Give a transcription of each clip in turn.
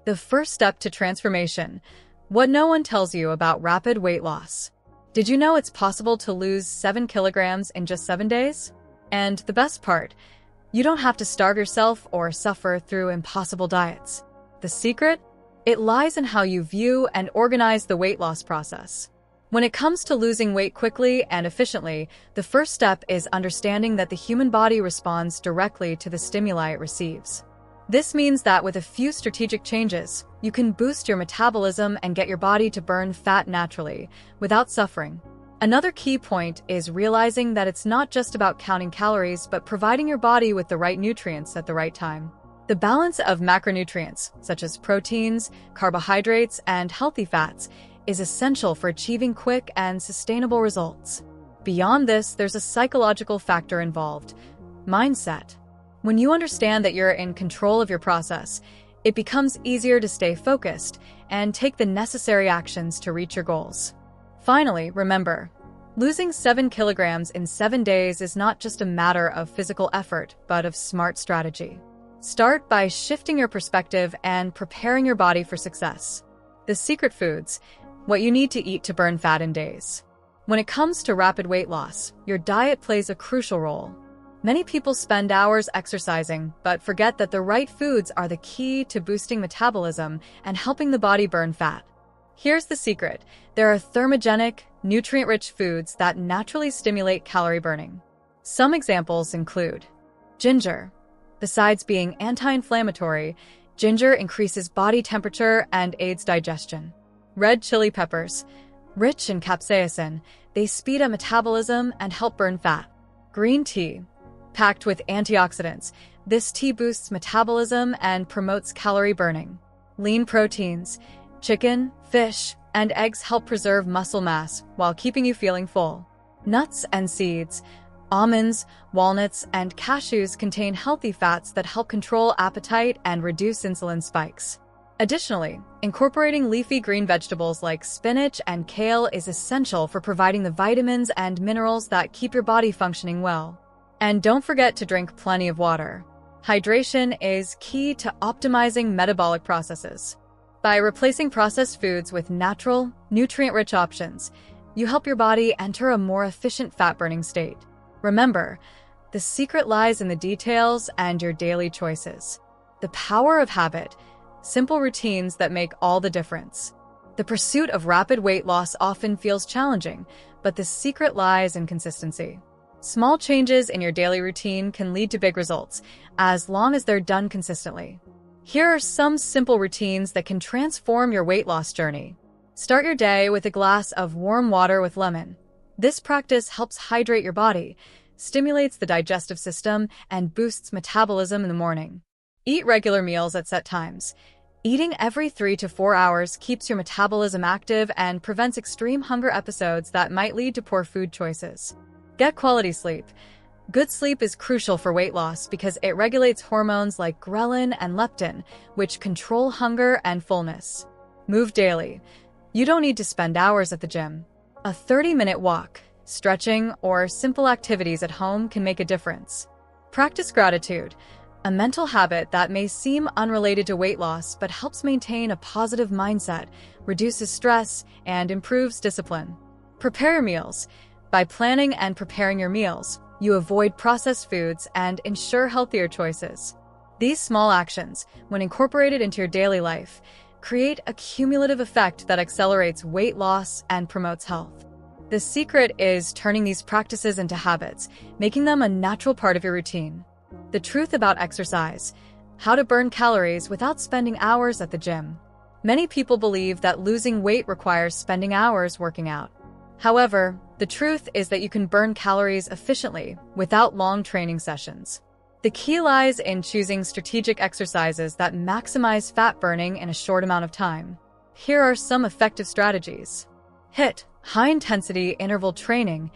The first step to transformation. What no one tells you about rapid weight loss. Did you know it's possible to lose 7 kilograms in just 7 days? And the best part, you don't have to starve yourself or suffer through impossible diets. The secret? It lies in how you view and organize the weight loss process. When it comes to losing weight quickly and efficiently, the first step is understanding that the human body responds directly to the stimuli it receives. This means that with a few strategic changes, you can boost your metabolism and get your body to burn fat naturally, without suffering. Another key point is realizing that it's not just about counting calories, but providing your body with the right nutrients at the right time. The balance of macronutrients, such as proteins, carbohydrates, and healthy fats, is essential for achieving quick and sustainable results. Beyond this, there's a psychological factor involved: mindset. When you understand that you're in control of your process, it becomes easier to stay focused and take the necessary actions to reach your goals. Finally, remember, losing 7 kilograms in 7 days is not just a matter of physical effort, but of smart strategy. Start by shifting your perspective and preparing your body for success. The secret foods, what you need to eat to burn fat in days. When it comes to rapid weight loss, your diet plays a crucial role. Many people spend hours exercising, but forget that the right foods are the key to boosting metabolism and helping the body burn fat. Here's the secret: there are thermogenic, nutrient-rich foods that naturally stimulate calorie burning. Some examples include ginger. Besides being anti-inflammatory, ginger increases body temperature and aids digestion. Red chili peppers. Rich in capsaicin, they speed up metabolism and help burn fat. Green tea. Packed with antioxidants, this tea boosts metabolism and promotes calorie burning. Lean proteins. Chicken, fish, and eggs help preserve muscle mass while keeping you feeling full. Nuts and seeds. Almonds, walnuts, and cashews contain healthy fats that help control appetite and reduce insulin spikes. Additionally, incorporating leafy green vegetables like spinach and kale is essential for providing the vitamins and minerals that keep your body functioning well. And don't forget to drink plenty of water. Hydration is key to optimizing metabolic processes. By replacing processed foods with natural, nutrient-rich options, you help your body enter a more efficient fat-burning state. Remember, the secret lies in the details and your daily choices. The power of habit, simple routines that make all the difference. The pursuit of rapid weight loss often feels challenging, but the secret lies in consistency. Small changes in your daily routine can lead to big results, as long as they're done consistently. Here are some simple routines that can transform your weight loss journey. Start your day with a glass of warm water with lemon. This practice helps hydrate your body, stimulates the digestive system, and boosts metabolism in the morning. Eat regular meals at set times. Eating every 3 to 4 hours keeps your metabolism active and prevents extreme hunger episodes that might lead to poor food choices. Get quality sleep. Good sleep is crucial for weight loss because it regulates hormones like ghrelin and leptin, which control hunger and fullness. Move daily. You don't need to spend hours at the gym. A 30-minute walk, stretching, or simple activities at home can make a difference. Practice gratitude, a mental habit that may seem unrelated to weight loss but helps maintain a positive mindset, reduces stress, and improves discipline. Prepare your meals. By planning and preparing your meals, you avoid processed foods and ensure healthier choices. These small actions, when incorporated into your daily life, create a cumulative effect that accelerates weight loss and promotes health. The secret is turning these practices into habits, making them a natural part of your routine. The truth about exercise: how to burn calories without spending hours at the gym. Many people believe that losing weight requires spending hours working out. However, the truth is that you can burn calories efficiently without long training sessions. The key lies in choosing strategic exercises that maximize fat burning in a short amount of time. Here are some effective strategies. HIIT, high-intensity interval training.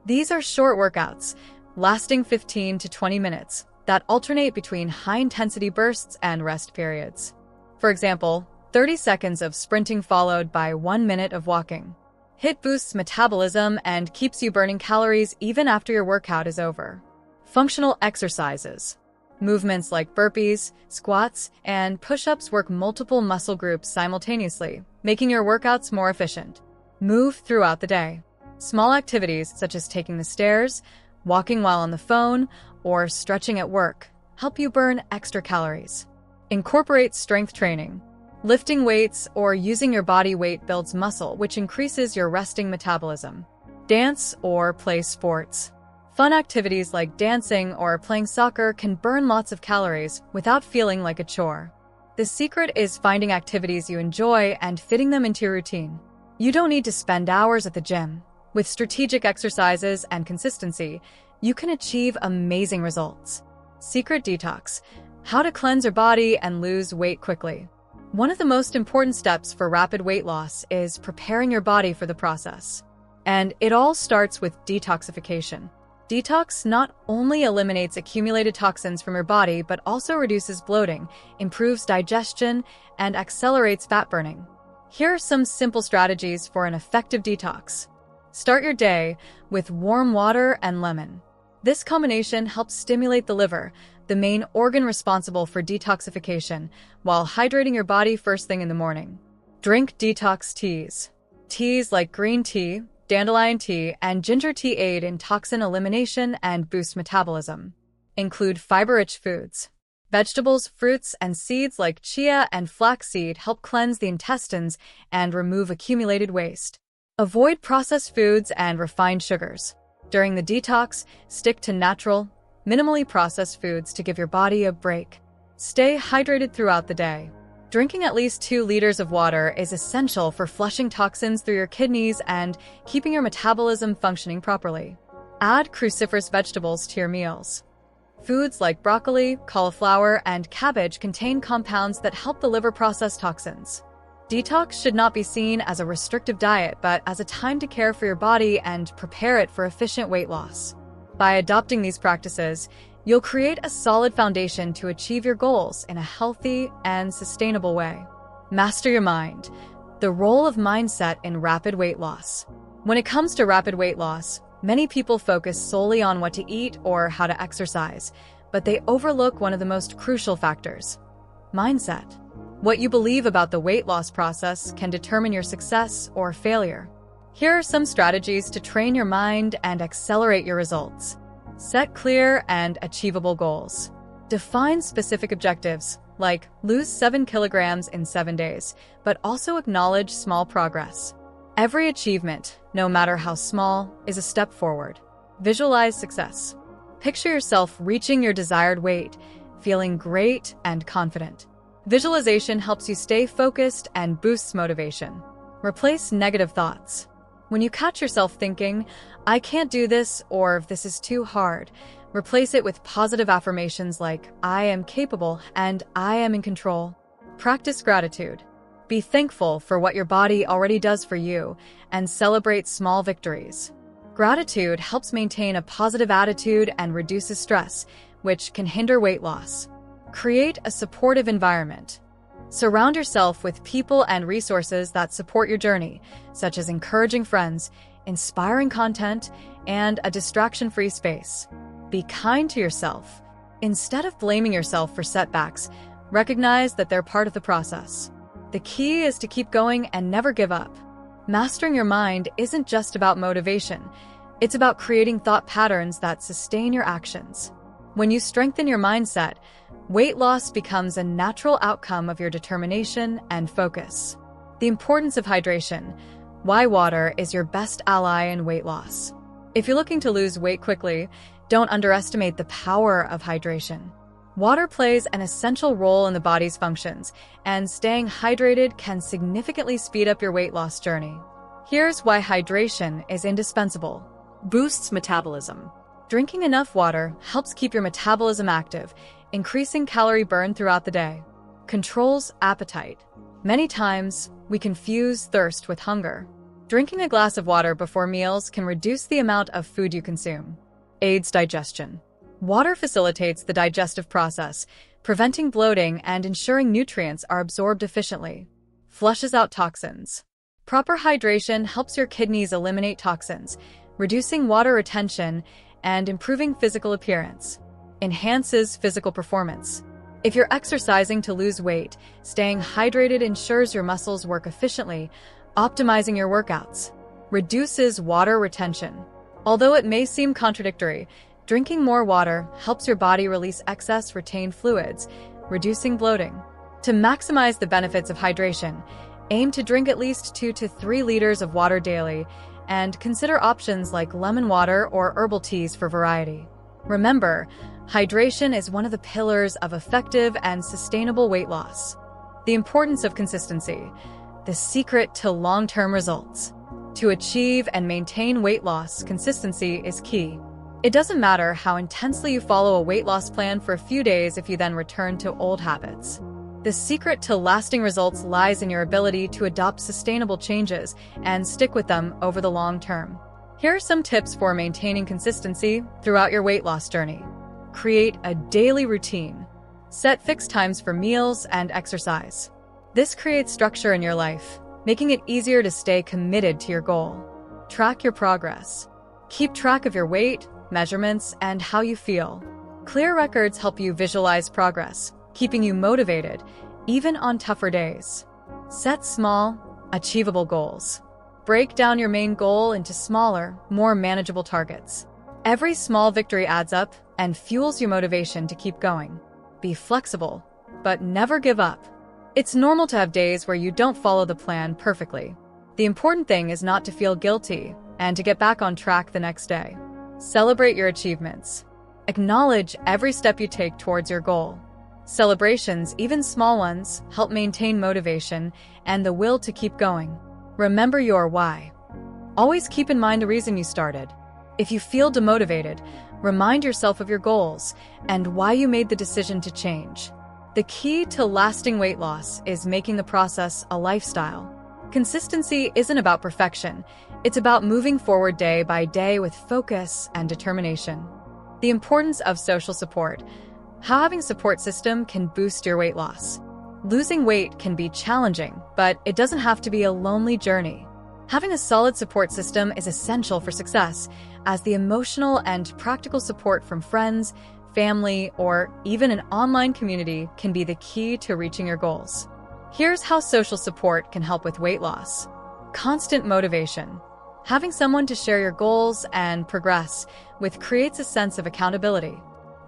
These are short workouts, lasting 15 to 20 minutes, that alternate between high-intensity bursts and rest periods. For example, 30 seconds of sprinting followed by 1 minute of walking. HIIT boosts metabolism and keeps you burning calories even after your workout is over. Functional exercises. Movements like burpees, squats, and push-ups work multiple muscle groups simultaneously, making your workouts more efficient. Move throughout the day. Small activities such as taking the stairs, walking while on the phone, or stretching at work help you burn extra calories. Incorporate strength training. Lifting weights or using your body weight builds muscle, which increases your resting metabolism. Dance or play sports. Fun activities like dancing or playing soccer can burn lots of calories without feeling like a chore. The secret is finding activities you enjoy and fitting them into your routine. You don't need to spend hours at the gym. With strategic exercises and consistency, you can achieve amazing results. Secret detox: how to cleanse your body and lose weight quickly. One of the most important steps for rapid weight loss is preparing your body for the process. And it all starts with detoxification. Detox not only eliminates accumulated toxins from your body, but also reduces bloating, improves digestion, and accelerates fat burning. Here are some simple strategies for an effective detox. Start your day with warm water and lemon. This combination helps stimulate the liver, the main organ responsible for detoxification, while hydrating your body first thing in the morning. Drink detox teas. Teas like green tea, dandelion tea, and ginger tea aid in toxin elimination and boost metabolism. Include fiber-rich foods. Vegetables, fruits, and seeds like chia and flaxseed help cleanse the intestines and remove accumulated waste. Avoid processed foods and refined sugars. During the detox, stick to natural, minimally processed foods to give your body a break. Stay hydrated throughout the day. Drinking at least 2 liters of water is essential for flushing toxins through your kidneys and keeping your metabolism functioning properly. Add cruciferous vegetables to your meals. Foods like broccoli, cauliflower, and cabbage contain compounds that help the liver process toxins. Detox should not be seen as a restrictive diet, but as a time to care for your body and prepare it for efficient weight loss. By adopting these practices, you'll create a solid foundation to achieve your goals in a healthy and sustainable way. Master your mind. The role of mindset in rapid weight loss. When it comes to rapid weight loss, many people focus solely on what to eat or how to exercise, but they overlook one of the most crucial factors: mindset. What you believe about the weight loss process can determine your success or failure. Here are some strategies to train your mind and accelerate your results. Set clear and achievable goals. Define specific objectives, like lose 7 kilograms in 7 days, but also acknowledge small progress. Every achievement, no matter how small, is a step forward. Visualize success. Picture yourself reaching your desired weight, feeling great and confident. Visualization helps you stay focused and boosts motivation. Replace negative thoughts. When you catch yourself thinking, "I can't do this," or "this is too hard," replace it with positive affirmations like, "I am capable" and "I am in control." Practice gratitude. Be thankful for what your body already does for you and celebrate small victories. Gratitude helps maintain a positive attitude and reduces stress, which can hinder weight loss. Create a supportive environment. Surround yourself with people and resources that support your journey, such as encouraging friends, inspiring content, and a distraction-free space. Be kind to yourself. Instead of blaming yourself for setbacks, recognize that they're part of the process. The key is to keep going and never give up. Mastering your mind isn't just about motivation. It's about creating thought patterns that sustain your actions. When you strengthen your mindset, weight loss becomes a natural outcome of your determination and focus. The importance of hydration. Why water is your best ally in weight loss. If you're looking to lose weight quickly, don't underestimate the power of hydration. Water plays an essential role in the body's functions, and staying hydrated can significantly speed up your weight loss journey. Here's why hydration is indispensable. Boosts metabolism. Drinking enough water helps keep your metabolism active, increasing calorie burn throughout the day. Controls appetite. Many times, we confuse thirst with hunger. Drinking a glass of water before meals can reduce the amount of food you consume. Aids digestion. Water facilitates the digestive process, preventing bloating and ensuring nutrients are absorbed efficiently. Flushes out toxins. Proper hydration helps your kidneys eliminate toxins, reducing water retention and improving physical appearance. enhances physical performance. If you're exercising to lose weight, staying hydrated ensures your muscles work efficiently, optimizing your workouts. Reduces water retention. Although it may seem contradictory, drinking more water helps your body release excess retained fluids, reducing bloating. To maximize the benefits of hydration, aim to drink at least 2 to 3 liters of water daily, and consider options like lemon water or herbal teas for variety. Remember, hydration is one of the pillars of effective and sustainable weight loss. The importance of consistency, the secret to long-term results. To achieve and maintain weight loss, consistency is key. It doesn't matter how intensely you follow a weight loss plan for a few days if you then return to old habits. The secret to lasting results lies in your ability to adopt sustainable changes and stick with them over the long term. Here are some tips for maintaining consistency throughout your weight loss journey. Create a daily routine. Set fixed times for meals and exercise. This creates structure in your life, making it easier to stay committed to your goal. Track your progress. Keep track of your weight, measurements, and how you feel. Clear records help you visualize progress, keeping you motivated, even on tougher days. Set small, achievable goals. Break down your main goal into smaller, more manageable targets. Every small victory adds up and fuels your motivation to keep going. Be flexible, but never give up. It's normal to have days where you don't follow the plan perfectly. The important thing is not to feel guilty and to get back on track the next day. Celebrate your achievements. Acknowledge every step you take towards your goal. Celebrations, even small ones, help maintain motivation and the will to keep going. Remember your why. Always keep in mind the reason you started. If you feel demotivated, remind yourself of your goals and why you made the decision to change. The key to lasting weight loss is making the process a lifestyle. Consistency isn't about perfection. It's about moving forward day by day with focus and determination. The importance of social support. How having a support system can boost your weight loss. Losing weight can be challenging, but it doesn't have to be a lonely journey. Having a solid support system is essential for success, as the emotional and practical support from friends, family, or even an online community can be the key to reaching your goals. Here's how social support can help with weight loss. Constant motivation. Having someone to share your goals and progress with creates a sense of accountability.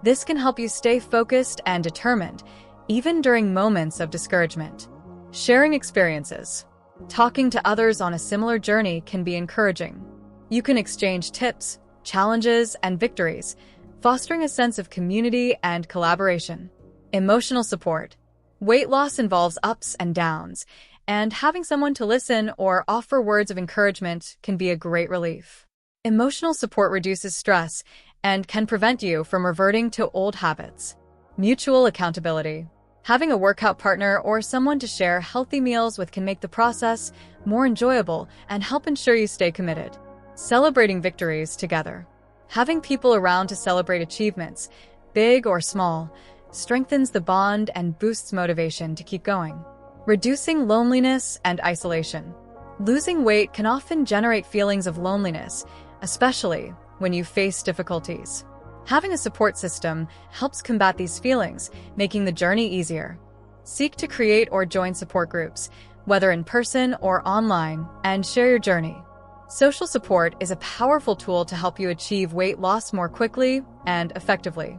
This can help you stay focused and determined, even during moments of discouragement. Sharing experiences. Talking to others on a similar journey can be encouraging. You can exchange tips, challenges, and victories, fostering a sense of community and collaboration. Emotional support. Weight loss involves ups and downs, and having someone to listen or offer words of encouragement can be a great relief. Emotional support reduces stress and can prevent you from reverting to old habits. Mutual accountability. Having a workout partner or someone to share healthy meals with can make the process more enjoyable and help ensure you stay committed. Celebrating victories together. Having people around to celebrate achievements, big or small, strengthens the bond and boosts motivation to keep going. Reducing loneliness and isolation. Losing weight can often generate feelings of loneliness, especially when you face difficulties. Having a support system helps combat these feelings, making the journey easier. Seek to create or join support groups, whether in person or online, and share your journey. Social support is a powerful tool to help you achieve weight loss more quickly and effectively.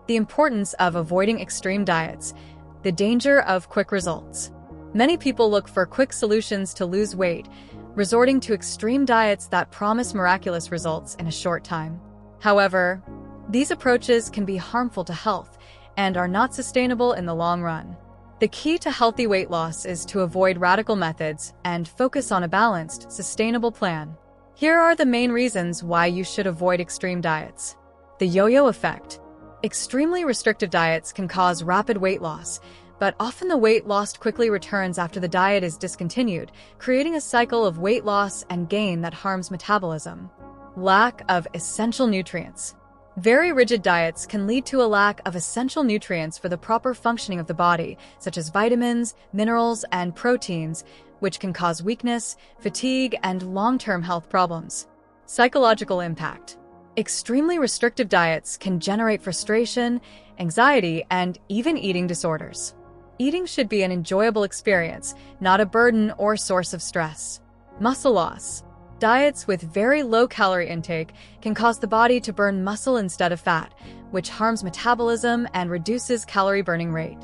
The importance of avoiding extreme diets. The danger of quick results. Many people look for quick solutions to lose weight, resorting to extreme diets that promise miraculous results in a short time. However, these approaches can be harmful to health and are not sustainable in the long run. The key to healthy weight loss is to avoid radical methods and focus on a balanced, sustainable plan. Here are the main reasons why you should avoid extreme diets. The yo-yo effect. Extremely restrictive diets can cause rapid weight loss, but often the weight lost quickly returns after the diet is discontinued, creating a cycle of weight loss and gain that harms metabolism. Lack of essential nutrients. Very rigid diets can lead to a lack of essential nutrients for the proper functioning of the body, such as vitamins, minerals, and proteins, which can cause weakness, fatigue, and long-term health problems. Psychological impact. Extremely restrictive diets can generate frustration, anxiety, and even eating disorders. Eating should be an enjoyable experience, not a burden or source of stress. Muscle loss. Diets with very low calorie intake can cause the body to burn muscle instead of fat, which harms metabolism and reduces calorie burning rate.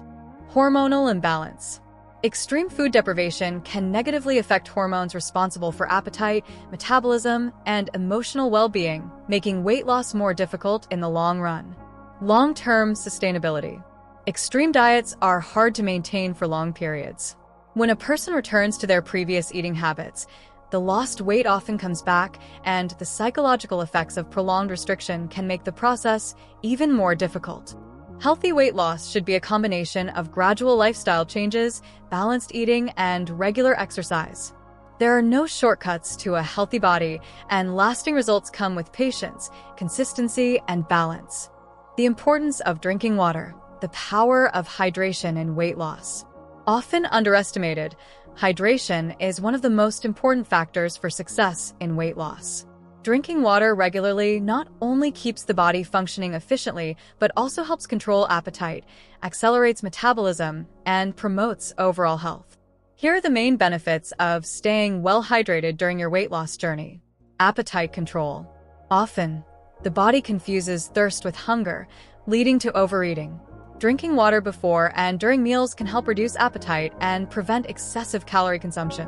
Hormonal imbalance. Extreme food deprivation can negatively affect hormones responsible for appetite, metabolism, and emotional well-being, making weight loss more difficult in the long run. Long-term sustainability. Extreme diets are hard to maintain for long periods. When a person returns to their previous eating habits, the lost weight often comes back, and the psychological effects of prolonged restriction can make the process even more difficult. Healthy weight loss should be a combination of gradual lifestyle changes, balanced eating, and regular exercise. There are no shortcuts to a healthy body, and lasting results come with patience, consistency, and balance. The importance of drinking water. The power of hydration in weight loss. Often underestimated, hydration is one of the most important factors for success in weight loss. Drinking water regularly not only keeps the body functioning efficiently, but also helps control appetite, accelerates metabolism, and promotes overall health. Here are the main benefits of staying well hydrated during your weight loss journey. Appetite control. Often, the body confuses thirst with hunger, leading to overeating. Drinking water before and during meals can help reduce appetite and prevent excessive calorie consumption.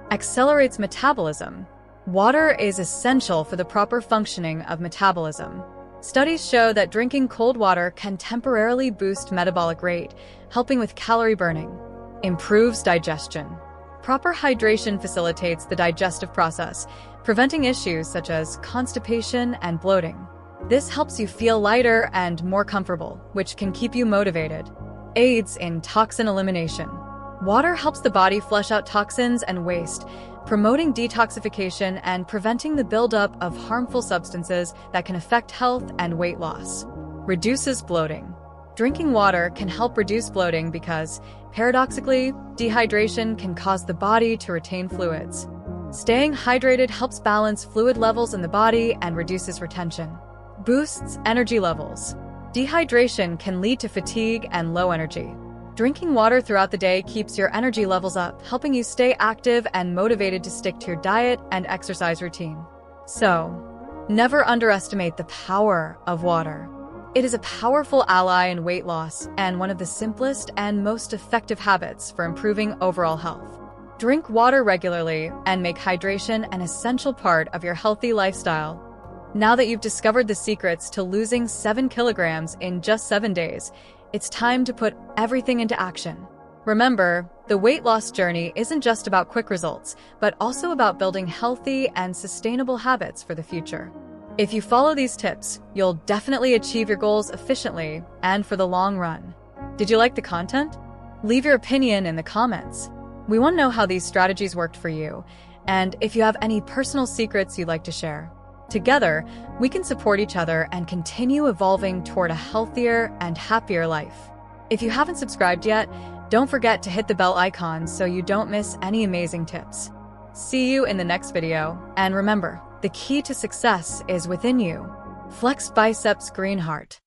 Accelerates metabolism. Water is essential for the proper functioning of metabolism. Studies show that drinking cold water can temporarily boost metabolic rate, helping with calorie burning. Improves digestion. Proper hydration facilitates the digestive process, preventing issues such as constipation and bloating. This helps you feel lighter and more comfortable, which can keep you motivated. Aids in toxin elimination. Water helps the body flush out toxins and waste, promoting detoxification and preventing the buildup of harmful substances that can affect health and weight loss. Reduces bloating. Drinking water can help reduce bloating because, paradoxically, dehydration can cause the body to retain fluids. Staying hydrated helps balance fluid levels in the body and reduces retention. Boosts energy levels. Dehydration can lead to fatigue and low energy. Drinking water throughout the day keeps your energy levels up, helping you stay active and motivated to stick to your diet and exercise routine. So, never underestimate the power of water. It is a powerful ally in weight loss and one of the simplest and most effective habits for improving overall health. Drink water regularly and make hydration an essential part of your healthy lifestyle. Now that you've discovered the secrets to losing 7 kilograms in just 7 days, it's time to put everything into action. Remember, the weight loss journey isn't just about quick results, but also about building healthy and sustainable habits for the future. If you follow these tips, you'll definitely achieve your goals efficiently and for the long run. Did you like the content? Leave your opinion in the comments. We want to know how these strategies worked for you, and if you have any personal secrets you'd like to share. Together, we can support each other and continue evolving toward a healthier and happier life. If you haven't subscribed yet, don't forget to hit the bell icon so you don't miss any amazing tips. See you in the next video, and remember, the key to success is within you. Flex biceps green heart.